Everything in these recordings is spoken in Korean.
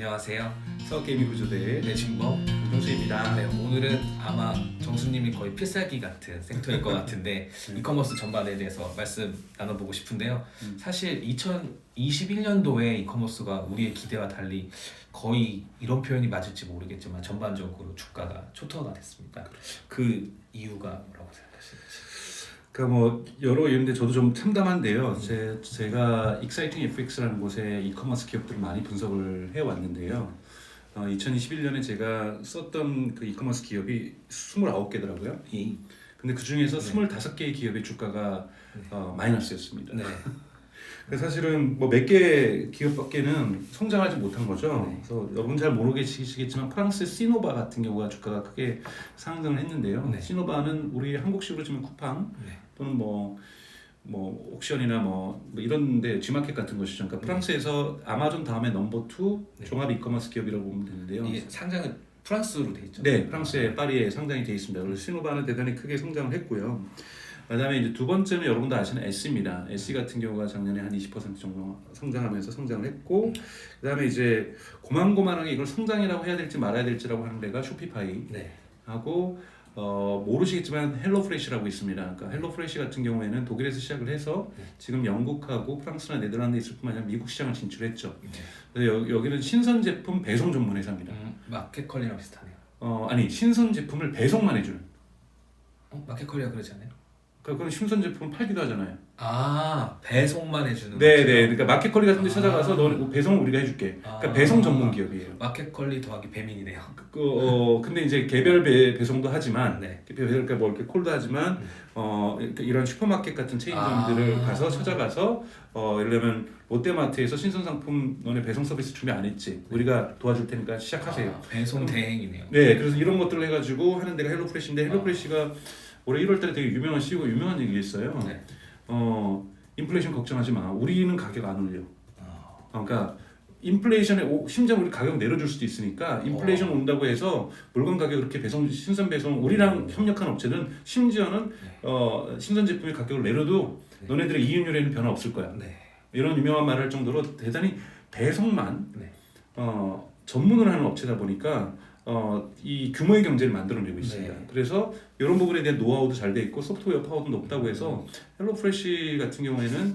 안녕하세요. 서게이밍 구조대의 내진범. 정수입니다. 네, 오늘은 아마 정수님이 거의 필살기 같은 섹터일 것 같은데 이커머스 전반에 대해서 말씀 나눠보고 싶은데요. 사실 2021년도에 이커머스가 우리의 기대와 달리 거의 이런 표현이 맞을지 모르겠지만 전반적으로 주가가 초토화가 됐습니다. 그 이유가 뭐라고 생각하시는지? 그러니까 뭐 여러 이유인데 저도 좀 참담한데요. 제가 익사이팅 FX라는 곳에 이커머스 기업들을 많이 분석을 해왔는데요. 2021년에 제가 썼던 그 이커머스 기업이 29개더라고요. 근데 그 중에서 25개의 기업의 주가가 마이너스였습니다. 네. 그래서 사실은 뭐 몇 개 기업밖에는 성장하지 못한 거죠. 네. 그래서 여러분 잘 모르시겠지만 프랑스의 시노바 같은 경우가 주가가 크게 상승을 했는데요. 네. 시노바는 우리 한국식으로 치면 쿠팡 네. 또는 뭐 옥션이나 뭐 이런데 G마켓 같은 것이죠. 그러니까 프랑스에서 아마존 다음에 넘버 2 종합 이커머스 기업이라고 보면 되는데요. 이게 상장은 프랑스로 돼 있죠? 네, 프랑스의 파리에 상장이 돼 있습니다. 그래서 시노바는 대단히 크게 성장을 했고요. 그다음에 이제 두 번째는 여러분도 아시는 S입니다. S 같은 경우가 작년에 한 20% 정도 성장하면서 성장을 했고, 그다음에 이제 고만고만하게 이걸 성장이라고 해야 될지 말아야 될지라고 하는 데가 쇼피파이 네. 하고 모르시겠지만 헬로프레시라고 있습니다. 그러니까 헬로프레시 같은 경우에는 독일에서 시작을 해서 지금 영국하고 프랑스나 네덜란드에 있을 뿐만 아니라 미국 시장을 진출했죠. 그래서 여기는 신선 제품 배송 전문 회사입니다. 마켓컬리랑 비슷하네요. 아니 신선 제품을 배송만 해주는. 마켓컬리가 그러지 않아요? 그건 신선 제품을 팔기도 하잖아요. 아, 배송만 해주는 네네. 거죠? 그러니까 마켓컬리 같은 데 찾아가서 너 배송을 우리가 해줄게. 그러니까 배송 전문 기업이에요. 마켓컬리 더하기 배민이네요. 근데 이제 개별 배송도 하지만, 네. 그러니까 뭐 이렇게 콜도 하지만, 이런 슈퍼마켓 같은 체인점들을 가서 찾아가서, 예를 들면 롯데마트에서 신선 상품 너네 배송 서비스 준비 안 했지? 우리가 도와줄 테니까 시작하세요. 배송 대행이네요. 네, 그래서 이런 것들을 해가지고 하는 데가 헬로프레시인데 헬로프레시가 올해 1월달에 되게 유명한 CEO 유명한 얘기 했어요. 네. 인플레이션 걱정하지 마. 우리는 가격 안 올려. 그러니까 인플레이션에 심지어 우리 가격 내려줄 수도 있으니까 인플레이션 온다고 해서 물건 가격 그렇게 신선 배송 우리랑 협력한 업체는 심지어는 신선 제품의 가격을 내려도 너네들의 이윤율에는 변화 없을 거야. 네. 이런 유명한 말을 할 정도로 대단히 배송만 네. 전문을 하는 업체다 보니까 이 규모의 경제를 만들어내고 있습니다. 네. 그래서 이런 부분에 대한 노하우도 잘 돼 있고 소프트웨어 파워도 높다고 해서 헬로프레시 같은 경우에는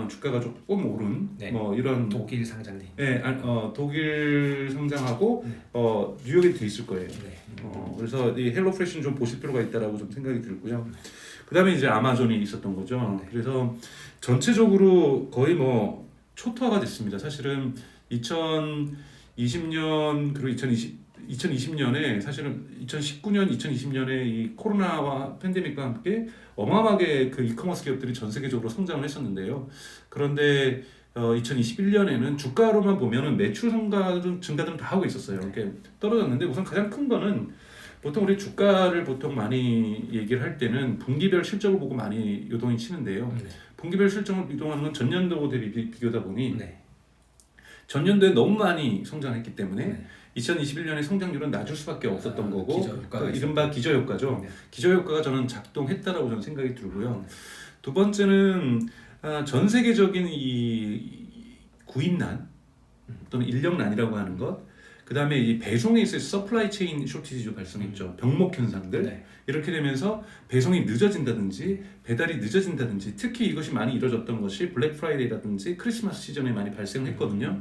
주가가 조금 오른 이런 독일 상장님. 네, 독일 상장하고 뉴욕에 돼 있을 거예요. 네. 그래서 이 헬로프레시는 좀 보실 필요가 있다라고 좀 생각이 들고요. 그다음에 이제 아마존이 있었던 거죠. 그래서 전체적으로 거의 뭐 초토화가 됐습니다. 사실은 2020년 그리고 2020년에 사실은 2019년, 2020년에 이 코로나와 팬데믹과 함께 어마어마하게 그 이커머스 기업들이 전 세계적으로 성장을 했었는데요. 그런데 2021년에는 주가로만 보면은 매출 증가들은 다 하고 있었어요. 이렇게 떨어졌는데 우선 가장 큰 거는 보통 우리 주가를 보통 많이 얘기를 할 때는 분기별 실적을 보고 많이 요동이 치는데요. 분기별 실적을 이동하는 건 전년도 대비 비교다 보니 전년도에 너무 많이 성장했기 때문에 2021년에 성장률은 낮을 수밖에 없었던 거고 기저효과가 이른바 기저효과죠. 네. 기저효과가 저는 작동했다라고 저는 생각이 들고요. 두 번째는 전 세계적인 이 구입난 또는 인력난이라고 하는 것, 그 다음에 이 배송에 있어서 서플라이 체인 쇼티지도 발생했죠. 병목 현상들. 이렇게 되면서 배송이 늦어진다든지 배달이 늦어진다든지 특히 이것이 많이 이루어졌던 것이 블랙 프라이데이라든지 크리스마스 시즌에 많이 발생했거든요.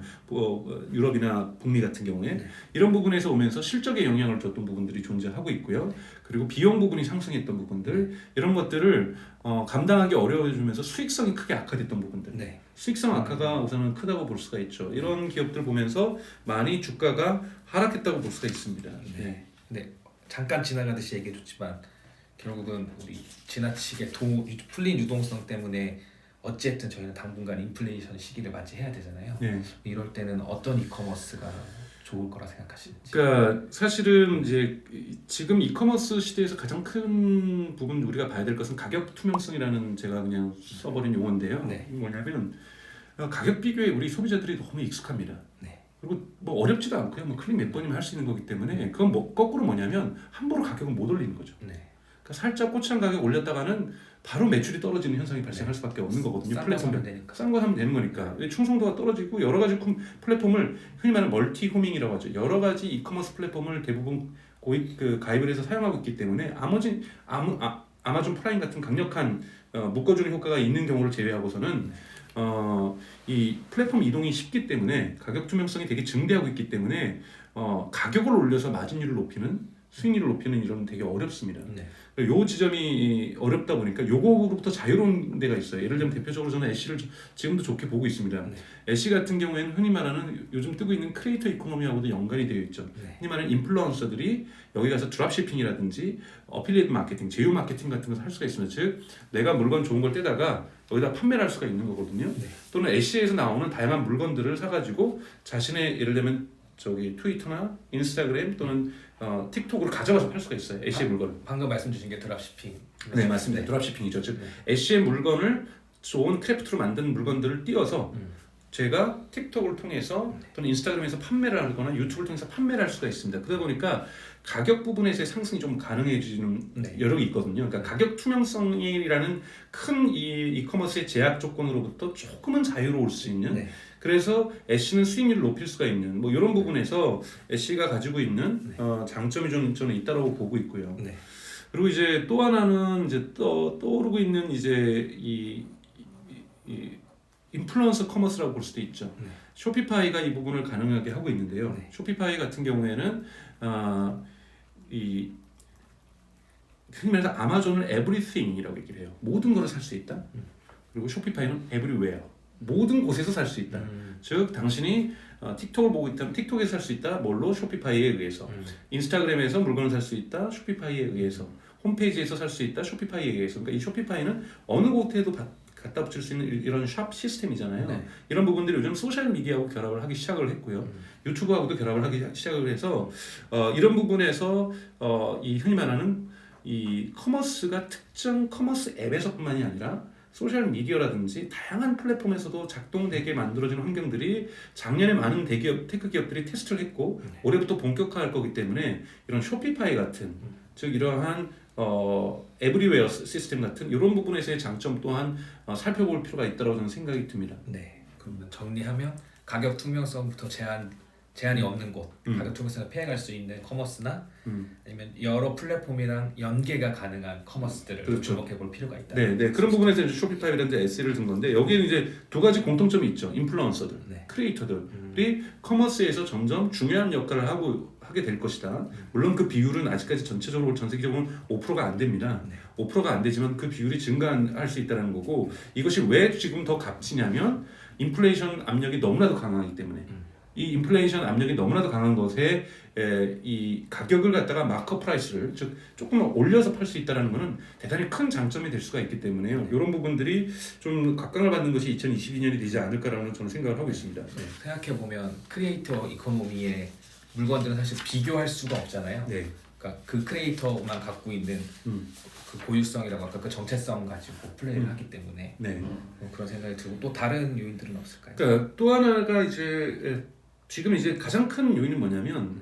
유럽이나 북미 같은 경우에 이런 부분에서 오면서 실적에 영향을 줬던 부분들이 존재하고 있고요. 그리고 비용 부분이 상승했던 부분들 이런 것들을 감당하기 어려워지면서 수익성이 크게 악화됐던 부분들 수익성 악화가 우선은 크다고 볼 수가 있죠. 이런 기업들 보면서 많이 주가가 하락했다고 볼 수가 있습니다. 네. 잠깐 지나가듯이 얘기해줬지만 결국은 우리 지나치게 풀린 유동성 때문에 어쨌든 저희는 당분간 인플레이션 시기를 맞이해야 되잖아요. 이럴 때는 어떤 이커머스가 좋을 거라 생각하시는지. 그러니까 사실은 이제 지금 이커머스 시대에서 가장 큰 부분 우리가 봐야 될 것은 가격 투명성이라는 제가 그냥 써버린 용어인데요. 뭐냐면 가격 비교에 우리 소비자들이 너무 익숙합니다. 그리고 뭐 어렵지도 않고요. 뭐 클릭 몇 번이면 할 수 있는 거기 때문에 그건 거꾸로 뭐냐면 함부로 가격을 못 올리는 거죠. 그러니까 살짝 꼬치한 가격 올렸다가는 바로 매출이 떨어지는 현상이 발생할 수밖에 없는 거거든요. 싼 거 사면 플랫폼 되니까. 싼 거 하면 되는 거니까 충성도가 떨어지고 여러 가지 플랫폼을 흔히 말하는 멀티 호밍이라고 하죠. 여러 가지 이커머스 플랫폼을 대부분 가입을 해서 사용하고 있기 때문에 아마존 프라임 같은 강력한 묶어주는 효과가 있는 경우를 제외하고서는 이 플랫폼 이동이 쉽기 때문에 가격 투명성이 되게 증대하고 있기 때문에 가격을 올려서 마진율을 높이는 수익률을 높이는 이런 되게 어렵습니다. 네. 요 지점이 어렵다 보니까 요거로부터 자유로운 데가 있어요. 예를 들면 대표적으로 저는 애쉬를 지금도 좋게 보고 있습니다. 네. 애쉬 같은 경우에는 흔히 말하는 요즘 뜨고 있는 크리에이터 이코노미하고도 연관이 되어 있죠. 네. 흔히 말하는 인플루언서들이 여기 가서 드랍시핑이라든지 어필리에이트 마케팅, 제휴 마케팅 같은 것을 할 수가 있습니다. 즉 내가 물건 좋은 걸 떼다가 여기다 판매를 할 수가 있는 거거든요. 네. 또는 애쉬에서 나오는 다양한 물건들을 사가지고 자신의 예를 들면 트위터나 인스타그램 또는 틱톡으로 가져가서 팔 수가 있어요. 애쉬의 물건을. 방금 말씀 주신 게 드랍시핑. 네, 맞습니다. 드랍시핑이죠. 즉 애쉬의 물건을 좋은 크래프트로 만든 물건들을 띄워서 제가 틱톡을 통해서 또는 인스타그램에서 판매를 하거나 유튜브를 통해서 판매를 할 수가 있습니다. 그러다 보니까 가격 부분에서의 상승이 좀 가능해지는 여력이 있거든요. 그러니까 가격 투명성이라는 큰 이커머스의 제약 조건으로부터 조금은 자유로울 수 있는 네. 그래서 애쉬는 수익률을 높일 수가 있는 뭐 이런 부분에서 애쉬가 가지고 있는 장점이 저는 있다고 보고 있고요. 네. 그리고 이제 또 하나는 이제 떠오르고 있는 이제 이 인플루언서 커머스라고 볼 수도 있죠. 네. 쇼피파이가 이 부분을 가능하게 하고 있는데요. 네. 쇼피파이 같은 경우에는 이 흔히 말해서 아마존은 everything이라고 얘기를 해요. 모든 것을 살 수 있다. 그리고 쇼피파이는 everywhere. 모든 곳에서 살 수 있다. 즉 당신이 틱톡을 보고 있다면 틱톡에서 살 수 있다. 뭘로? 쇼피파이에 의해서. 인스타그램에서 물건을 살 수 있다. 쇼피파이에 의해서. 홈페이지에서 살 수 있다. 쇼피파이에 의해서. 그러니까 이 쇼피파이는 어느 곳에도 갖다 붙일 수 있는 이런 샵 시스템이잖아요. 네. 이런 부분들이 요즘 소셜 미디어하고 결합을 하기 시작을 했고요. 유튜브하고도 결합을 하기 시작을 해서 이런 부분에서 이 흔히 말하는 이 커머스가 특정 커머스 앱에서뿐만이 아니라 소셜 미디어라든지 다양한 플랫폼에서도 작동되게 만들어지는 환경들이 작년에 많은 대기업, 테크 기업들이 테스트를 했고 올해부터 본격화할 거기 때문에 이런 쇼피파이 같은 즉 이러한 에브리웨어 시스템 같은 이런 부분에서의 장점 또한 살펴볼 필요가 있다고 저는 생각이 듭니다. 네. 그러면 정리하면 가격 투명성부터 제한이 없는 곳, 가격 투명성을 피해갈 수 있는 커머스나 아니면 여러 플랫폼이랑 연계가 가능한 커머스들을 그렇죠. 주목해 볼 필요가 있다. 네. 그런 부분에서 이제 쇼피파이라든지 에세이를 든 건데 여기에는 이제 두 가지 공통점이 있죠. 인플루언서들, 네. 크리에이터들이 커머스에서 점점 중요한 역할을 하게 될 것이다. 물론 그 비율은 아직까지 전체적으로 전 세계적으로 5%가 안 됩니다. 네. 5%가 안 되지만 그 비율이 증가할 수 있다는 거고 이것이 왜 지금 더 값지냐면 인플레이션 압력이 너무나도 강하기 때문에 이 인플레이션 압력이 너무나도 강한 것에 이 가격을 갖다가 마커 프라이스를 즉 조금 올려서 팔 수 있다는 것은 대단히 큰 장점이 될 수가 있기 때문에요. 이런 부분들이 좀 각광을 받는 것이 2022년이 되지 않을까라는 저는 생각을 하고 있습니다. 네. 생각해 보면 크리에이터 이코노미의 물건들은 사실 비교할 수가 없잖아요. 네. 그러니까 그 크리에이터만 갖고 있는 그 고유성이라고 할까 그 정체성 가지고 플레이를 하기 때문에 네. 그런 생각이 들고 또 다른 요인들은 없을까요? 그러니까 또 하나가 이제 지금 이제 가장 큰 요인은 뭐냐면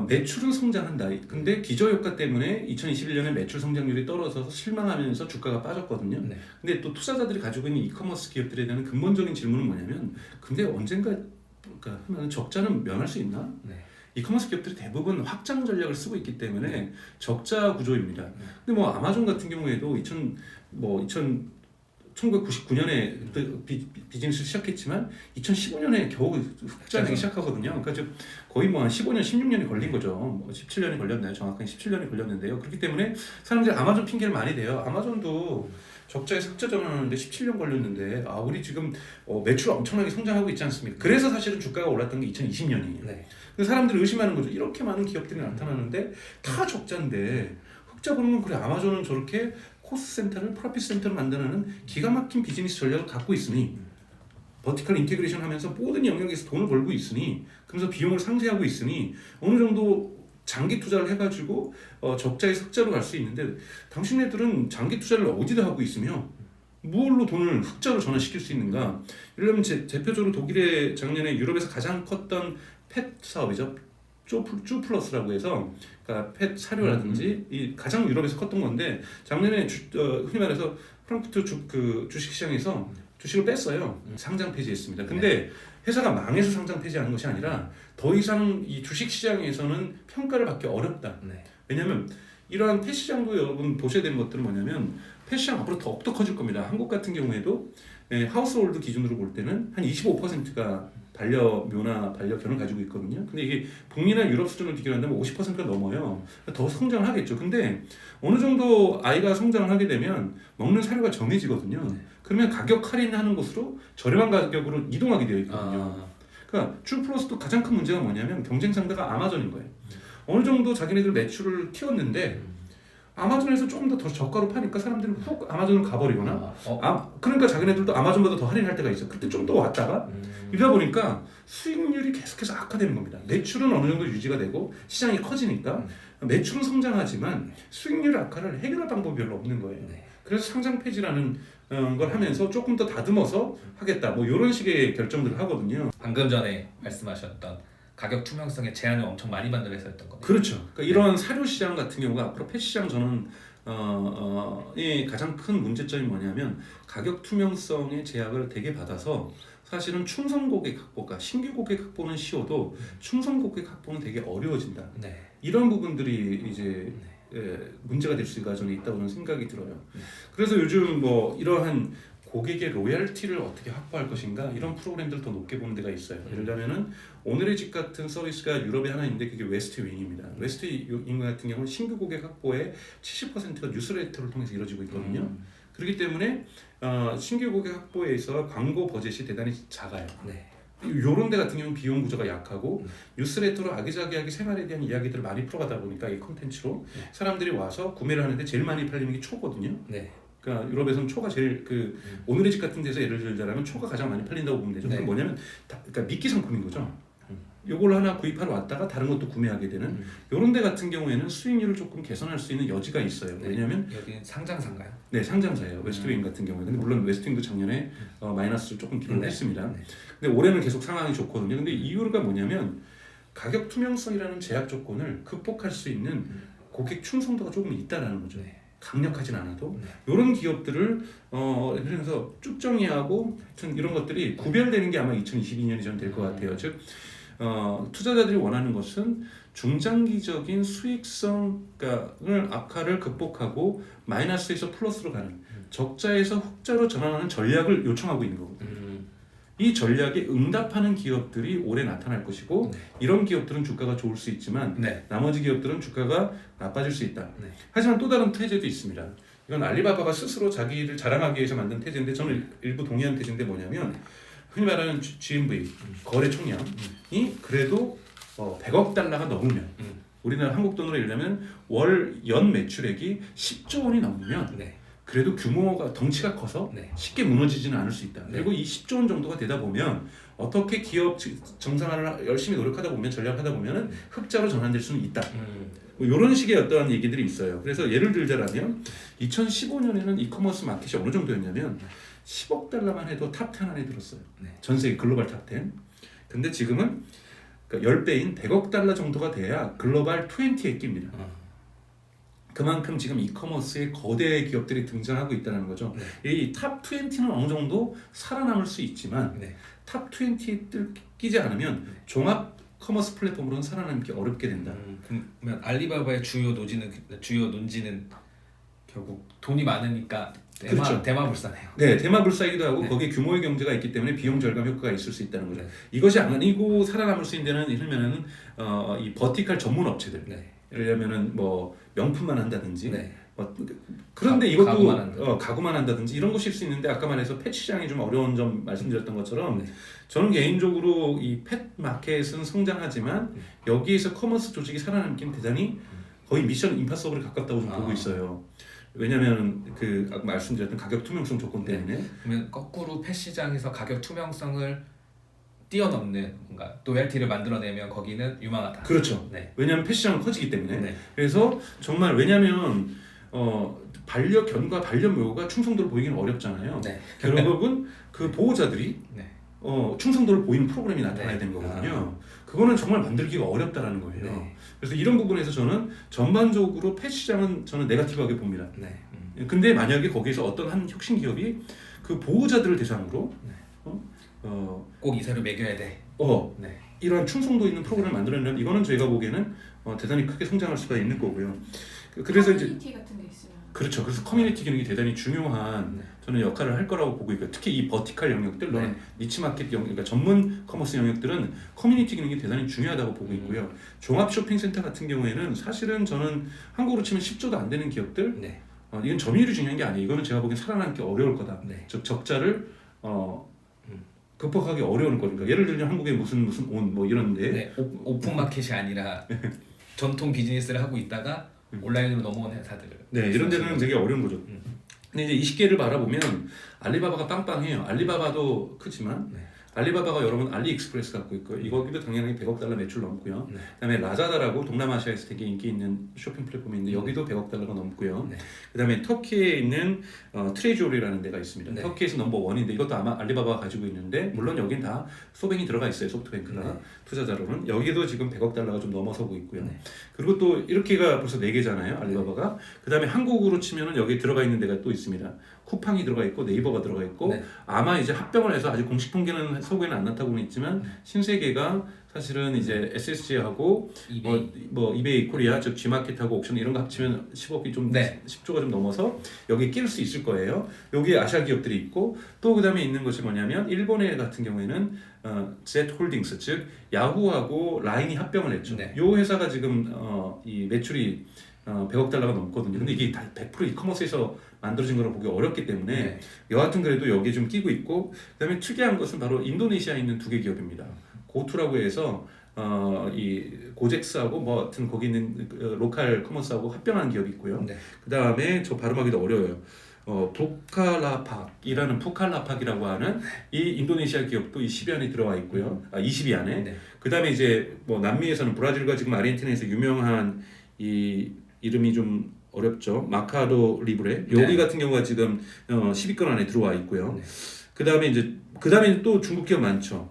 매출은 성장한다. 근데 기저효과 때문에 2021년에 매출 성장률이 떨어져서 실망하면서 주가가 빠졌거든요. 네. 근데 또 투자자들이 가지고 있는 이커머스 기업들에 대한 근본적인 질문은 뭐냐면 근데 언젠가 그러니까 적자는 면할 수 있나? 네. 이커머스 기업들이 대부분 확장 전략을 쓰고 있기 때문에 적자 구조입니다. 근데 뭐 아마존 같은 경우에도 1999년에 비즈니스를 시작했지만 2015년에 겨우 흑자내기 시작하거든요. 그러니까 즉 거의 뭐 한 15년, 16년이 걸린 거죠. 뭐 17년이 걸렸나요? 정확하게 17년이 걸렸는데요. 그렇기 때문에 사람들이 아마존 핑계를 많이 대요. 아마존도 적자에서 흑자 전환하는데 17년 걸렸는데 우리 지금 매출 엄청나게 성장하고 있지 않습니까? 그래서 사실은 주가가 올랐던 게 2020년이에요. 네. 그래서 사람들이 의심하는 거죠. 이렇게 많은 기업들이 나타나는데 다 적자인데 흑자 보면 그래 아마존은 저렇게 코스트 센터를 프로핏 센터를 만드는 기가 막힌 비즈니스 전략을 갖고 있으니 버티컬 인테그레이션 하면서 모든 영역에서 돈을 벌고 있으니 그러면서 비용을 상쇄하고 있으니 어느 정도 장기 투자를 해가지고 적자에서 흑자로 갈 수 있는데 당신네들은 장기 투자를 어디다 하고 있으며 무엇로 돈을 흑자로 전환시킬 수 있는가? 예를 들면 대표적으로 독일의 작년에 유럽에서 가장 컸던 펫 사업이죠. 쭈 플러스라고 해서 그러니까 펫 사료라든지 이 가장 유럽에서 컸던 건데 작년에 흔히 말해서 프랑크푸르트 주식 시장에서 주식을 뺐어요. 상장 폐지했습니다. 근데 회사가 망해서 상장 폐지하는 것이 아니라 더 이상 이 주식 시장에서는 평가를 받기 어렵다. 네. 왜냐하면 이러한 펫 시장도 여러분 보셔야 되는 것들은 뭐냐면 펫 시장 앞으로 더욱더 커질 겁니다. 한국 같은 경우에도 하우스홀드 기준으로 볼 때는 한 25%가 반려묘나 반려견을 가지고 있거든요. 근데 이게 북미나 유럽 수준을 비교한다면 50%가 넘어요. 더 성장을 하겠죠. 근데 어느 정도 아이가 성장을 하게 되면 먹는 사료가 정해지거든요. 그러면 가격 할인하는 곳으로 저렴한 가격으로 이동하게 되어 있거든요. 그러니까 쭈 플러스도 가장 큰 문제가 뭐냐면 경쟁 상대가 아마존인 거예요. 어느 정도 자기네들 매출을 키웠는데 아마존에서 조금 더 저가로 파니까 사람들은 훅 아마존을 가버리거나 그러니까 자기네들도 아마존보다 더 할인할 때가 있어. 그때 좀 더 왔다가 이러다 보니까 수익률이 계속해서 악화되는 겁니다. 매출은 어느 정도 유지가 되고 시장이 커지니까 매출은 성장하지만 수익률 악화를 해결할 방법이 별로 없는 거예요. 그래서 상장 폐지라는 걸 하면서 조금 더 다듬어서 하겠다. 뭐 이런 식의 결정들을 하거든요. 방금 전에 말씀하셨던 가격 투명성에 제한을 엄청 많이 받는 회사였던 거네요. 그렇죠. 그러니까 이런 사료 시장 같은 경우가 앞으로 펫 시장 저는 이 가장 큰 문제점이 뭐냐면 가격 투명성의 제약을 되게 받아서 사실은 충성 고객 확보가 신규 고객 확보는 쉬워도 충성 고객 확보는 되게 어려워진다. 네. 이런 부분들이 이제 문제가 될 수가 저는 있다고 저는 생각이 들어요. 그래서 요즘 뭐 이러한 고객의 로열티를 어떻게 확보할 것인가 이런 프로그램들을 더 높게 보는 데가 있어요. 예를 들면은 오늘의 집 같은 서비스가 유럽에 하나 있는데 그게 웨스트 윙입니다. 웨스트 윙 같은 경우는 신규 고객 확보의 70%가 뉴스레터를 통해서 이루어지고 있거든요. 그렇기 때문에 신규 고객 확보에 있어 광고 버젯이 대단히 작아요. 요런 데 같은 경우는 비용 구조가 약하고 뉴스레터로 아기자기하게 생활에 대한 이야기들을 많이 풀어가다 보니까 이 콘텐츠로 사람들이 와서 구매를 하는데 제일 많이 팔리는 게 초거든요. 그러니까 유럽에서는 초가 제일 오늘의 집 같은 데서 예를 들자면 초가 가장 많이 팔린다고 보면 되죠. 그럼 뭐냐면 그러니까 미끼 상품인 거죠. 요걸 하나 구입하러 왔다가 다른 것도 구매하게 되는 요런 데 같은 경우에는 수익률을 조금 개선할 수 있는 여지가 있어요. 왜냐하면 여기는 상장사인가요? 네, 상장사예요. 웨스트윙 같은 경우에. 근데 물론 웨스트윙도 작년에 마이너스를 조금 기록을 했습니다. 근데 올해는 계속 상황이 좋거든요. 근데 이유가 뭐냐면 가격 투명성이라는 제약 조건을 극복할 수 있는 고객 충성도가 조금 있다라는 거죠. 강력하진 않아도 이런 기업들을 그래서 쭉 정리하고 하여튼 이런 것들이 구별되는 게 아마 2022년이 전 될 것 같아요. 즉 투자자들이 원하는 것은 중장기적인 수익성을 악화를 극복하고 마이너스에서 플러스로 가는 적자에서 흑자로 전환하는 전략을 요청하고 있는 거거든요. 이 전략에 응답하는 기업들이 올해 나타날 것이고 이런 기업들은 주가가 좋을 수 있지만 나머지 기업들은 주가가 나빠질 수 있다. 하지만 또 다른 태제도 있습니다. 이건 알리바바가 스스로 자기를 자랑하기 위해서 만든 태제인데 저는 일부 동의하는 태제인데 뭐냐면 흔히 말하는 GMV 거래 총량이 그래도 100억 달러가 넘으면 우리나라 한국 돈으로 예를 들면 월 연 매출액이 10조 원이 넘으면 그래도 규모가 덩치가 커서 쉽게 무너지지는 않을 수 있다. 그리고 이 10조 원 정도가 되다 보면 어떻게 기업 정상화를 열심히 노력하다 보면 전략하다 보면은 흑자로 전환될 수는 있다. 뭐 이런 식의 어떠한 얘기들이 있어요. 그래서 예를 들자면 2015년에는 이커머스 마켓이 어느 정도였냐면 10억 달러만 해도 탑 10 안에 들었어요. 전 세계 글로벌 탑 10. 근데 지금은 그러니까 10배인 100억 달러 정도가 돼야 글로벌 20에 낍니다. 그만큼 지금 이커머스의 거대 기업들이 등장하고 있다는 거죠. 이 탑 20는 어느 정도 살아남을 수 있지만 탑 20에 끼지 않으면 종합 커머스 플랫폼으로는 살아남기 어렵게 된다. 그러면 알리바바의 주요 논지는 결국 돈이 많으니까 대마불사네요. 네, 대마불사이기도 하고 거기에 규모의 경제가 있기 때문에 비용 절감 효과가 있을 수 있다는 거죠. 이것이 아니고 살아남을 수 있는 데는 이러면은 이 버티컬 전문 업체들. 예를 들면은 뭐 명품만 한다든지 그런데 이것도 가구만 한다든지 이런 것일 수 있는데 아까 말해서 펫 시장이 좀 어려운 점 말씀드렸던 것처럼 저는 개인적으로 이 펫 마켓은 성장하지만 여기에서 커머스 조직이 살아남기는 대단히 거의 미션 임파서블에 가깝다고 좀 보고 있어요. 왜냐하면 아까 말씀드렸던 가격 투명성 조건 때문에. 그러면 거꾸로 펫 시장에서 가격 투명성을 뛰어넘는 뭔가 로열티를 만들어내면 거기는 유망하다. 그렇죠. 왜냐하면 펫 시장은 커지기 때문에. 그래서 정말 왜냐하면 반려견과 반려묘가 충성도를 보이기는 어렵잖아요. 결국은 그 보호자들이 충성도를 보이는 프로그램이 나타나야 네. 되는 거거든요. 그거는 정말 만들기가 어렵다라는 거예요. 네. 그래서 이런 부분에서 저는 전반적으로 펫 시장은 저는 네거티브하게 봅니다. 네. 근데 만약에 거기서 어떤 한 혁신 기업이 그 보호자들을 대상으로 네. 꼭 이사를 매겨야 돼. 네. 이러한 충성도 있는 프로그램을 만들어내면 이거는 저희가 보기에는 대단히 크게 성장할 수가 있는 거고요. 그래서 이제 커뮤니티 같은 게 있으면 그렇죠. 그래서 커뮤니티 기능이 대단히 중요한 네. 저는 역할을 할 거라고 보고 있고요. 특히 이 버티컬 영역들, 네. 니치 마켓 영역, 그러니까 전문 커머스 영역들은 커뮤니티 기능이 대단히 중요하다고 보고 있고요. 종합 쇼핑센터 같은 경우에는 사실은 저는 한국으로 치면 10조도 안 되는 기업들, 네. 이건 점유율이 중요한 게 아니에요. 이거는 제가 보기엔 살아남기 어려울 거다. 네. 즉 적자를 극복하기 어려운 거니까. 예를 들면 한국의 무슨 온 뭐 이런데 네. 오픈 마켓이 아니라 전통 비즈니스를 하고 있다가 온라인으로 넘어온 회사들. 네, 이런 데는 되게 어려운 거죠. 근데 이제 이 시계를 바라보면 알리바바가 빵빵해요. 알리바바도 크지만 네. 알리바바가 여러분 알리익스프레스 갖고 있고요. 이거기도 당연히 100억 달러 매출 넘고요. 네. 그다음에 라자다라고 동남아시아에서 되게 인기 있는 쇼핑 플랫폼인데 여기도 100억 달러가 넘고요. 네. 그다음에 터키에 있는 트레조리라는 데가 있습니다. 네. 터키에서 넘버 원인데 이것도 아마 알리바바가 가지고 있는데 물론 여긴 다 소뱅이 들어가 있어요. 소프트뱅크가 네. 투자자로는 여기도 지금 100억 달러가 좀 넘어서고 있고요. 네. 그리고 또 이렇게가 벌써 4개잖아요. 알리바바가. 그다음에 한국으로 치면은 여기 들어가 있는 데가 또 있습니다. 쿠팡이 들어가 있고 네이버가 들어가 있고 네. 아마 이제 합병을 해서 아직 공식 통계는 서구에는 안 나타나고는 있지만 신세계가 사실은 이제 SSG하고 이베이. 뭐 이베이 코리아 즉 G마켓하고 옥션 이런 거 합치면 10억이 좀 네. 10조가 좀 넘어서 여기 낄 수 있을 거예요. 여기에 아시아 기업들이 있고 또 그다음에 있는 것이 뭐냐면 일본의 같은 경우에는 Z 홀딩스 즉 야후하고 라인이 합병을 했죠. 네. 이 회사가 지금 이 매출이 100억 달러가 넘거든요. 근데 이게 다 100% 이커머스에서 만들어진 거라 보기 어렵기 때문에 네. 여하튼 그래도 여기에 좀 끼고 있고 그다음에 특이한 것은 바로 인도네시아에 있는 2개 기업입니다. 고투라고 해서 이 고젝스하고 뭐 하여튼 거기 있는 로컬 커머스하고 합병한 기업이 있고요. 네. 그다음에 저 발음하기도 어려워요. 푸칼라팍이라고 하는 이 인도네시아 기업도 이 10위 안에 들어와 있고요. 20위 안에. 네. 그다음에 이제 뭐 남미에서는 브라질과 지금 아르헨티나에서 유명한 이 이름이 좀 어렵죠. 마카도 리브레. 여기 네. 같은 경우가 지금 10위권 안에 들어와 있고요. 네. 그다음에 또 중국 기업 많죠.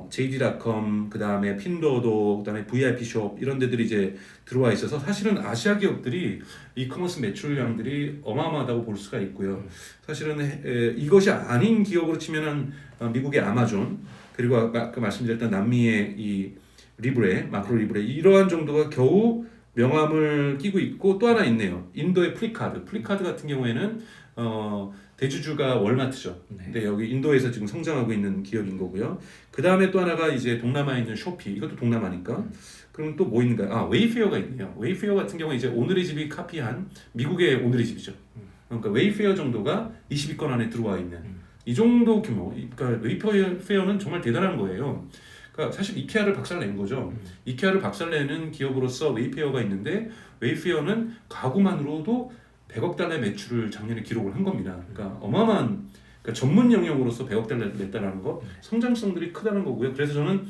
JD.com, 그다음에 핀도도, 그다음에 VIP숍 이런 데들이 이제 들어와 있어서 사실은 아시아 기업들이 이커머스 매출량들이 어마어마하다고 볼 수가 있고요. 사실은 이것이 아닌 기업으로 치면은 미국의 아마존 그리고 아까 말씀드렸던 남미의 이 리브레, 마크로 리브레 이러한 정도가 겨우 명함을 끼고 있고 또 하나 있네요. 인도의 플리카드 같은 경우에는 대주주가 월마트죠. 네. 근데 여기 인도에서 지금 성장하고 있는 기업인 거고요. 그 다음에 또 하나가 이제 동남아에 있는 쇼피. 이것도 동남아니까. 그럼 또 뭐 있는가요? 웨이페어가 있네요. 웨이페어 같은 경우 이제 오늘의 집이 카피한 미국의 오늘의 집이죠. 그러니까 웨이페어 정도가 20위권 안에 들어와 있는 이 정도 규모. 그러니까 웨이페어는 정말 대단한 거예요. 그러니까 사실 이케아를 박살낸 거죠. 이케아를 박살내는 기업으로서 웨이페어가 있는데 웨이페어는 가구만으로도 100억 달러의 매출을 작년에 기록을 한 겁니다. 그러니까 어마어마한 그러니까 전문 영역으로서 100억 달러를 냈다는 거 성장성들이 크다는 거고요. 그래서 저는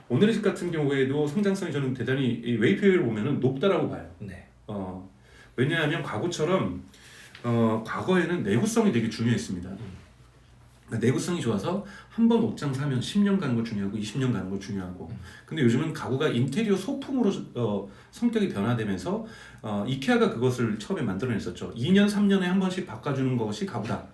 오늘의 집 같은 경우에도 성장성이 저는 대단히 이 웨이페어를 보면은 높다라고 봐요. 네. 왜냐하면 가구처럼 과거에는 내구성이 되게 중요했습니다. 그러니까 내구성이 좋아서 한 번 옷장 사면 10년 가는 거 중요하고 20년 가는 거 중요하고 근데 요즘은 가구가 인테리어 소품으로 성격이 변화되면서 이케아가 그것을 처음에 만들어냈었죠. 2년 3년에 한 번씩 바꿔주는 것이 가구다.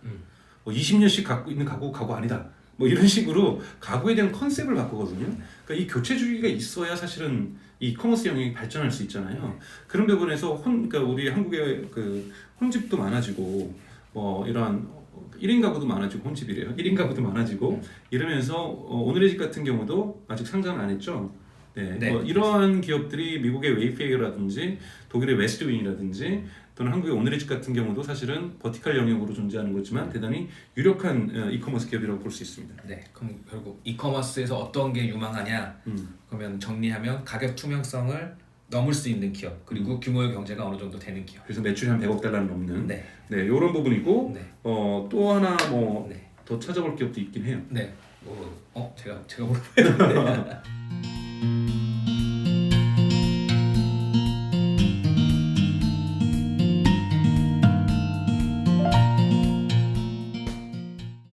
20년씩 갖고 있는 가구 아니다. 뭐 이런 식으로 가구에 대한 컨셉을 바꾸거든요. 그러니까 이 교체 주기가 있어야 사실은 이 커머스 영역이 발전할 수 있잖아요. 그런 부분에서 그러니까 우리 한국의 그 혼집도 많아지고 뭐 이러한 1인 가구도 많아지고 혼집이래요. 1인 가구도 많아지고 이러면서 오늘의 집 같은 경우도 아직 상장 안 했죠. 네. 네. 이러한 기업들이 미국의 웨이페어라든지 독일의 웨스트윙이라든지 또는 한국의 오늘의 집 같은 경우도 사실은 버티컬 영역으로 존재하는 거지만 대단히 유력한 이커머스 기업이라고 볼 수 있습니다. 네. 그럼 결국 이커머스에서 어떤 게 유망하냐? 그러면 정리하면 가격 투명성을 넘을 수 있는 기업 그리고 규모의 경제가 어느 정도 되는 기업. 그래서 매출이 한 100억 달러는 넘는 네. 네, 이런 부분이고 네. 또 하나 뭐 네. 더 찾아볼 기업도 있긴 해요. 네. 제가 물어봐야 되는데.